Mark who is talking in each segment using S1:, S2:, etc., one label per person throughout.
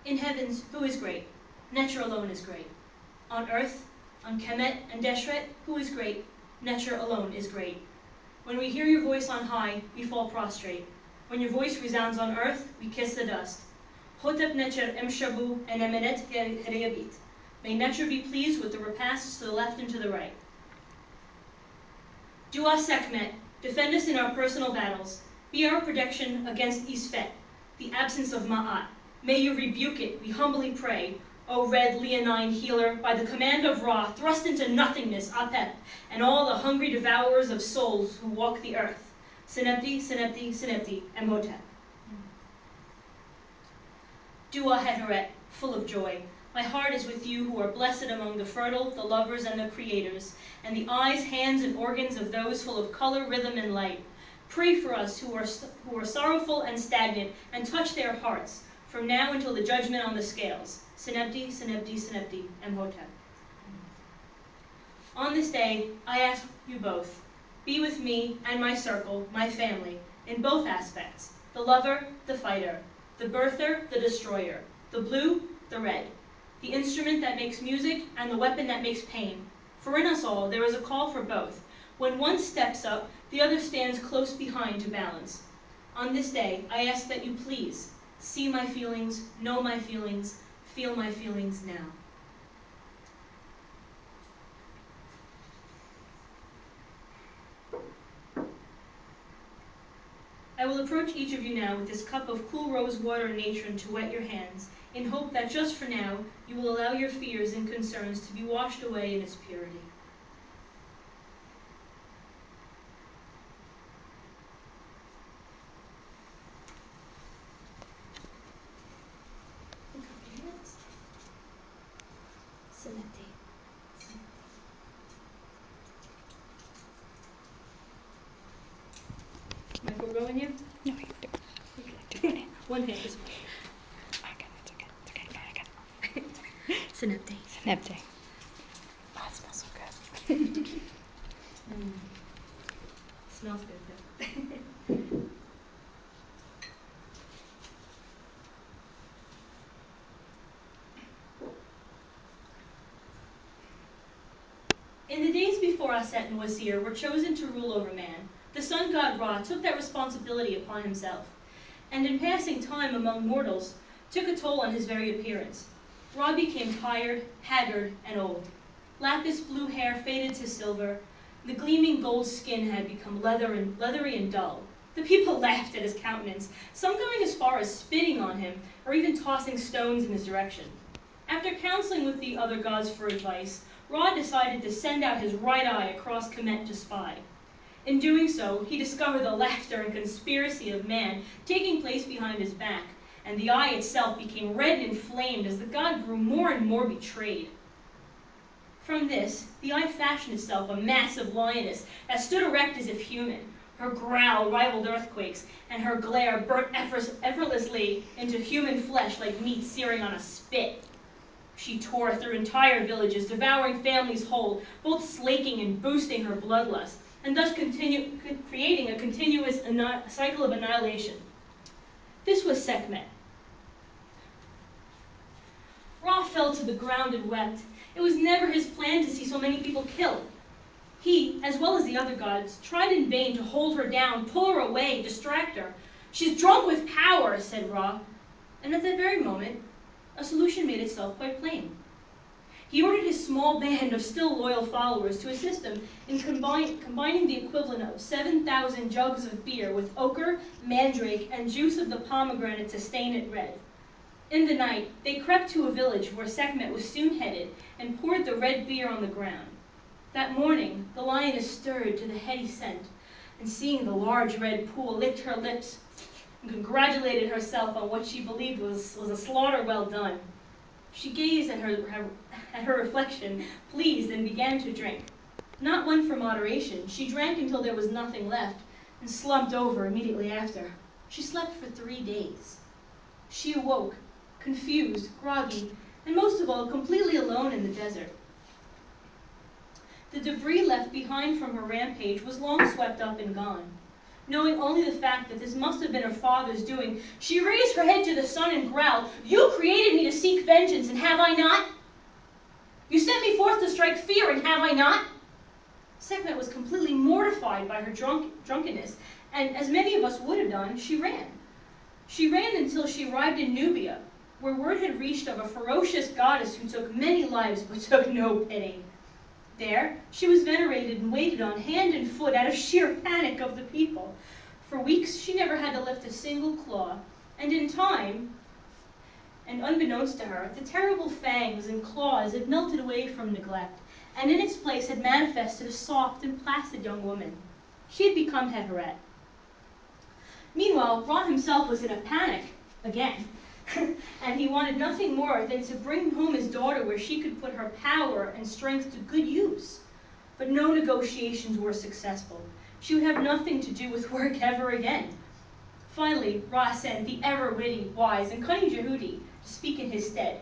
S1: In heavens, who is great? Necher alone is great. On earth, on Kemet and Deshret, who is great? Necher alone is great. When we hear your voice on high, we fall prostrate. When your voice resounds on earth, we kiss the dust. Hotep Necher emshabu and eminet hereyabit. May Necher be pleased with the repasts to the left and to the right. Dua Sekhmet, defend us in our personal battles. Be our protection against Isfet, the absence of Ma'at. May you rebuke it, we humbly pray. O red leonine healer, by the command of Ra, thrust into nothingness Apep, and all the hungry devourers of souls who walk the earth. Senepti, Senepti, Senepti, Emhotep. Dua Hethert, full of joy. My heart is with you who are blessed among the fertile, the lovers, and the creators, and the eyes, hands, and organs of those full of color, rhythm, and light. Pray for us who are sorrowful and stagnant, and touch their hearts, from now until the judgment on the scales. Senepti, Senepti, Senepti, Emhotep. On this day, I ask you both, be with me and my circle, my family, in both aspects, the lover, the fighter, the birther, the destroyer, the blue, the red, the instrument that makes music and the weapon that makes pain. For in us all, there is a call for both. When one steps up, the other stands close behind to balance. On this day, I ask that you please see my feelings, know my feelings, feel my feelings now. I will approach each of you now with this cup of cool rose water and natron to wet your hands, in hope that just for now, you will allow your fears and concerns to be washed away in its purity. Am I foregoing you?
S2: No, you do.
S1: Okay. One hand is fine.
S2: I got it. It's okay. It's okay. No, I got it.
S1: Senepti.
S2: Senepti. Oh, it smells so good.
S1: Smells good though. In the days before Aset and Wazir were chosen to rule over man, the sun god Ra took that responsibility upon himself, and in passing time among mortals, took a toll on his very appearance. Ra became tired, haggard, and old. Lapis blue hair faded to silver. The gleaming gold skin had become leathery and dull. The people laughed at his countenance, some going as far as spitting on him, or even tossing stones in his direction. After counseling with the other gods for advice, Ra decided to send out his right eye across Kemet to spy. In doing so, he discovered the laughter and conspiracy of man taking place behind his back, and the eye itself became red and inflamed as the god grew more and more betrayed. From this, the eye fashioned itself a massive lioness that stood erect as if human. Her growl rivaled earthquakes, and her glare burnt effortlessly into human flesh like meat searing on a spit. She tore through entire villages, devouring families whole, both slaking and boosting her bloodlust, and thus creating a continuous cycle of annihilation. This was Sekhmet. Ra fell to the ground and wept. It was never his plan to see so many people killed. He, as well as the other gods, tried in vain to hold her down, pull her away, distract her. She's drunk with power, said Ra. And at that very moment, a solution made itself quite plain. He ordered his small band of still loyal followers to assist him in combining the equivalent of 7,000 jugs of beer with ochre, mandrake, and juice of the pomegranate to stain it red. In the night, they crept to a village where Sekhmet was soon headed and poured the red beer on the ground. That morning, the lioness stirred to the heady scent, and seeing the large red pool, licked her lips and congratulated herself on what she believed was a slaughter well done. She gazed at her reflection, pleased, and began to drink. Not one for moderation, she drank until there was nothing left, and slumped over immediately after. She slept for 3 days. She awoke, confused, groggy, and most of all, completely alone in the desert. The debris left behind from her rampage was long swept up and gone. Knowing only the fact that this must have been her father's doing, she raised her head to the sun and growled, "You created me to seek vengeance, and have I not? You sent me forth to strike fear, and have I not?" Sekhmet was completely mortified by her drunkenness, and as many of us would have done, she ran. She ran until she arrived in Nubia, where word had reached of a ferocious goddess who took many lives but took no pity. There, she was venerated and waited on hand and foot out of sheer panic of the people. For weeks, she never had to lift a single claw, and in time, and unbeknownst to her, the terrible fangs and claws had melted away from neglect, and in its place had manifested a soft and placid young woman. She had become Hethert. Meanwhile, Ra himself was in a panic, again, and he wanted nothing more than to bring home his daughter where she could put her power and strength to good use. But no negotiations were successful. She would have nothing to do with work ever again. Finally, Ra sent the ever-witty, wise, and cunning Jehudi to speak in his stead.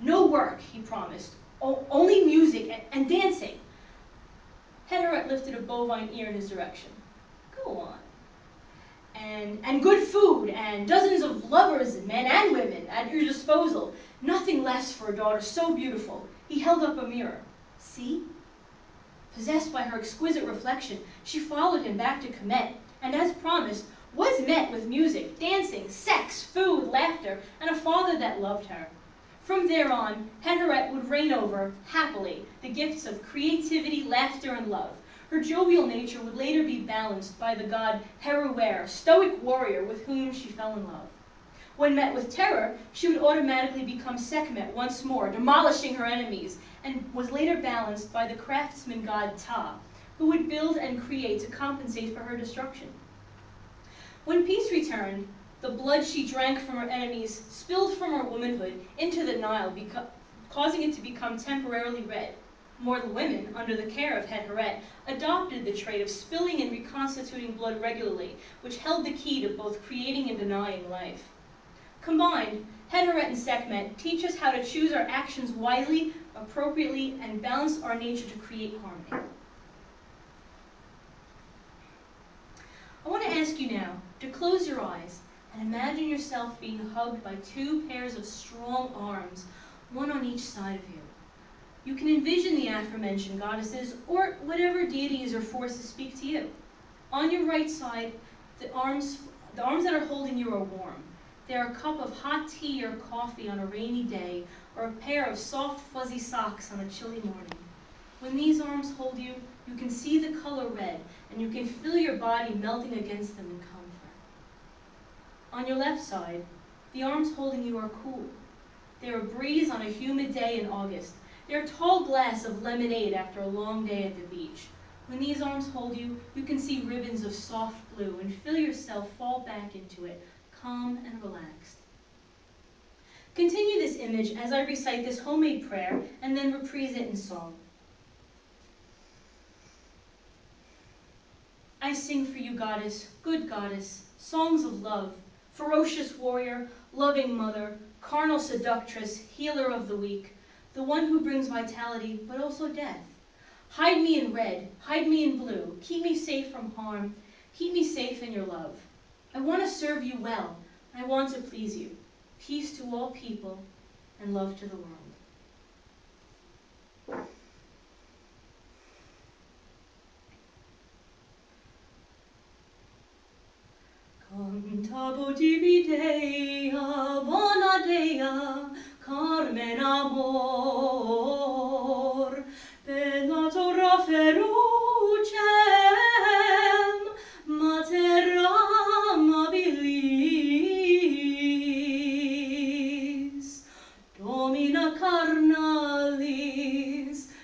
S1: No work, he promised, only music and dancing. Hethert lifted a bovine ear in his direction. Go on. And good food, and dozens of lovers, men and women, at your disposal. Nothing less for a daughter so beautiful. He held up a mirror. See? Possessed by her exquisite reflection, she followed him back to Sekhmet, and as promised, was met with music, dancing, sex, food, laughter, and a father that loved her. From there on, Hethert would reign over, happily, the gifts of creativity, laughter, and love. Her jovial nature would later be balanced by the god Heruer, stoic warrior with whom she fell in love. When met with terror, she would automatically become Sekhmet once more, demolishing her enemies, and was later balanced by the craftsman god Ta, who would build and create to compensate for her destruction. When peace returned, the blood she drank from her enemies spilled from her womanhood into the Nile, causing it to become temporarily red. Mortal women, under the care of Hethert, adopted the trait of spilling and reconstituting blood regularly, which held the key to both creating and denying life. Combined, Hethert and Sekhmet teach us how to choose our actions wisely, appropriately, and balance our nature to create harmony. I want to ask you now to close your eyes and imagine yourself being hugged by two pairs of strong arms, one on each side of you. You can envision the aforementioned goddesses or whatever deities or forces speak to you. On your right side, the arms that are holding you are warm. They are a cup of hot tea or coffee on a rainy day, or a pair of soft, fuzzy socks on a chilly morning. When these arms hold you, you can see the color red, and you can feel your body melting against them in comfort. On your left side, the arms holding you are cool. They are a breeze on a humid day in August. They are a tall glass of lemonade after a long day at the beach. When these arms hold you, you can see ribbons of soft blue and feel yourself fall back into it, calm and relaxed. Continue this image as I recite this homemade prayer and then reprise it in song. I sing for you, goddess, good goddess, songs of love, ferocious warrior, loving mother, carnal seductress, healer of the weak, the one who brings vitality but also death. Hide me in red, hide me in blue, keep me safe from harm, keep me safe in your love. I want to serve you well, I want to please you. Peace to all people and love to the world. Cantabo tibi Dea, bona Dea, Carmen amor, bellator ferucem, mater amabilis, domina carnalis,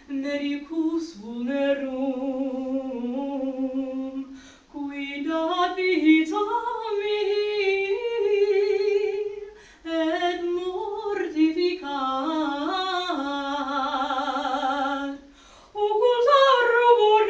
S1: medicus vulnerum, quida vita et mortificat, occulta rubor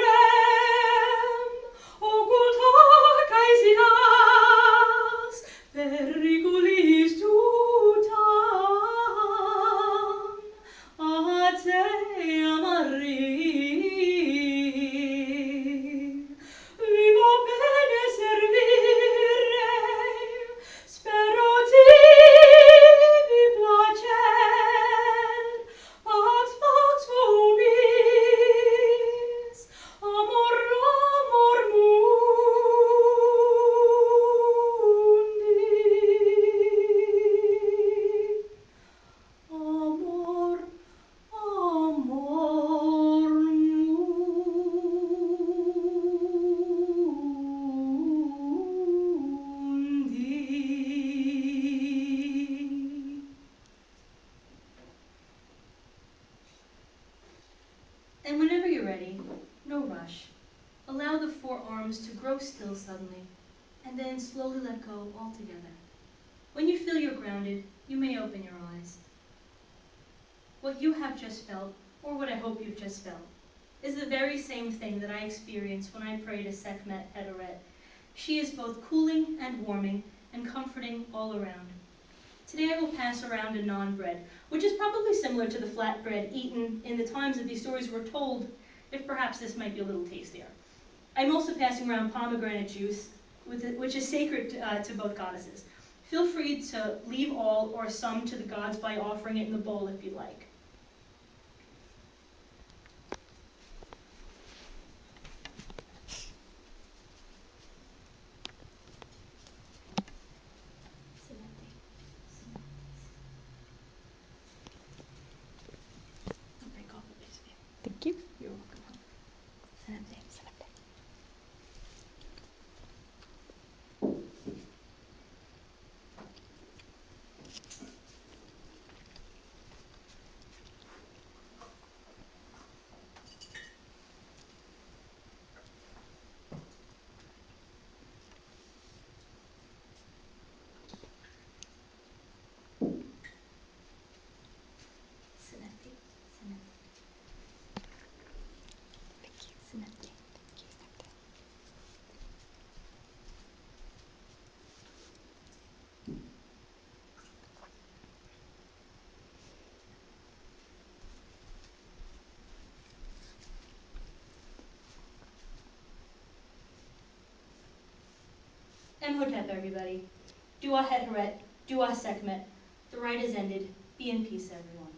S1: Allow the forearms to grow still suddenly, and then slowly let go altogether. When you feel you're grounded, you may open your eyes. What you have just felt, or what I hope you've just felt, is the very same thing that I experience when I pray to Sekhmet Hethert. She is both cooling and warming and comforting all around. Today I will pass around a naan bread, which is probably similar to the flat bread eaten in the times that these stories were told, if perhaps this might be a little tastier. I'm also passing around pomegranate juice, which is sacred to both goddesses. Feel free to leave all or some to the gods by offering it in the bowl if you like.
S2: Thank you.
S1: You're welcome. Emhotep, everybody. Dua Hetheret, Dua Sekhmet. The rite is ended. Be in peace, everyone.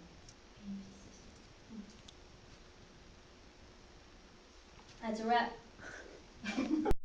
S1: That's a wrap.